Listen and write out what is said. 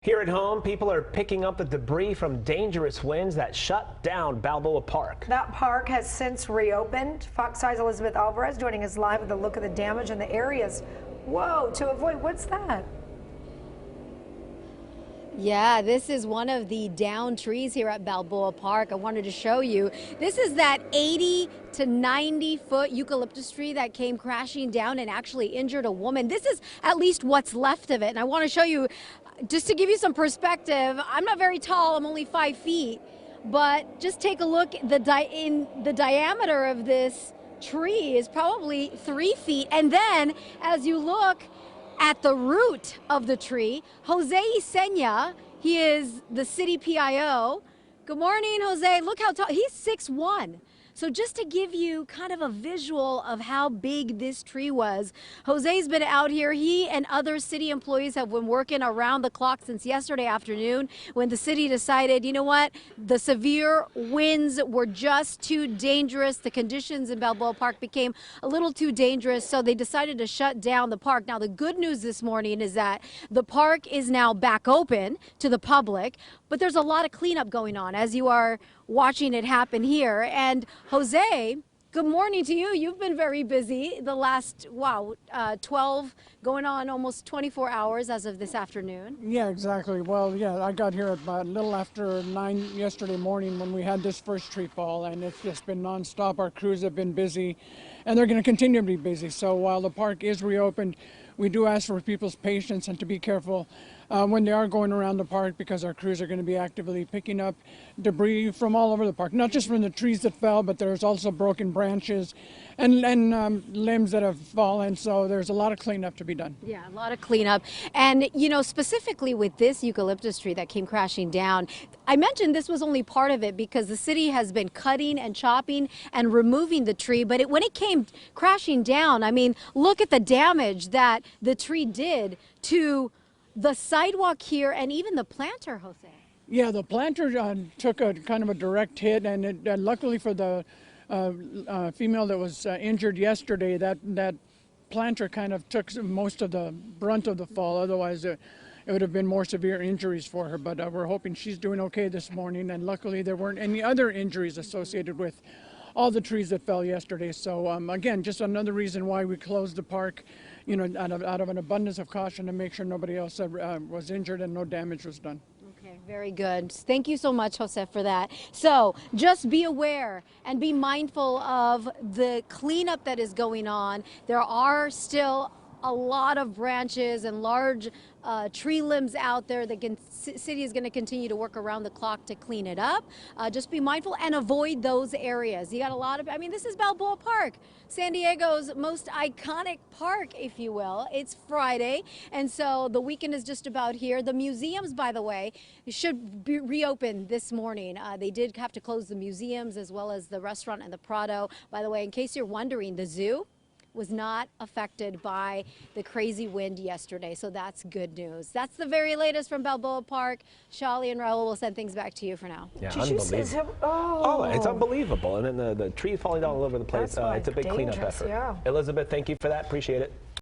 Here at home, people are picking up the debris from dangerous winds that shut down Balboa Park. That park has since reopened. Fox 5's Elizabeth Alvarez joining us live with a look at the damage in the areas. Whoa, to avoid, what's that? Yeah, this is one of the downed trees here at Balboa Park. I wanted to show you. This is that 80 to 90 foot eucalyptus tree that came crashing down and actually injured a woman. This is at least what's left of it. And I want to show you, just to give you some perspective, I'm not very tall, I'm only 5 feet, but just take a look, the diameter of this tree is probably 3 feet. And then as you look at the root of the tree, Jose Isenia, he is the city PIO. Good morning, Jose. Look how tall, he's 6'1". So just to give you kind of a visual of how big this tree was, Jose's been out here. He and other city employees have been working around the clock since yesterday afternoon when the city decided, you know what, the severe winds were just too dangerous. The conditions in Balboa Park became a little too dangerous, so they decided to shut down the park. Now, the good news this morning is that the park is now back open to the public, but there's a lot of cleanup going on as you are watching it happen here. And Jose, good morning to you. You've been very busy the last, 12 going on almost 24 hours as of this afternoon. Yeah, exactly. Well, yeah, I got here at about a little after 9 yesterday morning when we had this first tree fall, and it's just been nonstop. Our crews have been busy, and they're going to continue to be busy. So while the park is reopened, we do ask for people's patience and to be careful when they are going around the park, because our crews are going to be actively picking up debris from all over the park, not just from the trees that fell, but there's also broken branches and limbs that have fallen. So there's a lot of cleanup to be done. Yeah, a lot of cleanup. And, you know, specifically with this eucalyptus tree that came crashing down, I mentioned this was only part of it because the city has been cutting and chopping and removing the tree. But when it came crashing down, I mean, look at the damage that the tree did to the sidewalk here and even the planter, Jose. Yeah, the planter took a kind of a direct hit, and luckily for the female that was injured yesterday, that planter kind of took most of the brunt of the fall. Otherwise, it would have been more severe injuries for her. But we're hoping she's doing okay this morning, and luckily there weren't any other injuries associated with all the trees that fell yesterday. So again, just another reason why we closed the park, you know, out of an abundance of caution to make sure nobody else was injured and no damage was done. Okay, very good. Thank you so much, Jose, for that. So just be aware and be mindful of the cleanup that is going on. There are still a lot of branches and large tree limbs out there. The city is going to continue to work around the clock to clean it up. Just be mindful and avoid those areas. You got a lot of, I mean, this is Balboa Park, San Diego's most iconic park, if you will. It's Friday, and so the weekend is just about here. The museums, by the way, should be reopened this morning. They did have to close the museums as well as the restaurant and the Prado. By the way, in case you're wondering, the zoo was not affected by the crazy wind yesterday, so that's good news. That's the very latest from Balboa Park. Shali and Raul will send things back to you for now. Yeah, unbelievable. Oh, it's unbelievable. And then the tree falling down all over the place. It's a big cleanup effort. Yeah. Elizabeth, thank you for that. Appreciate it.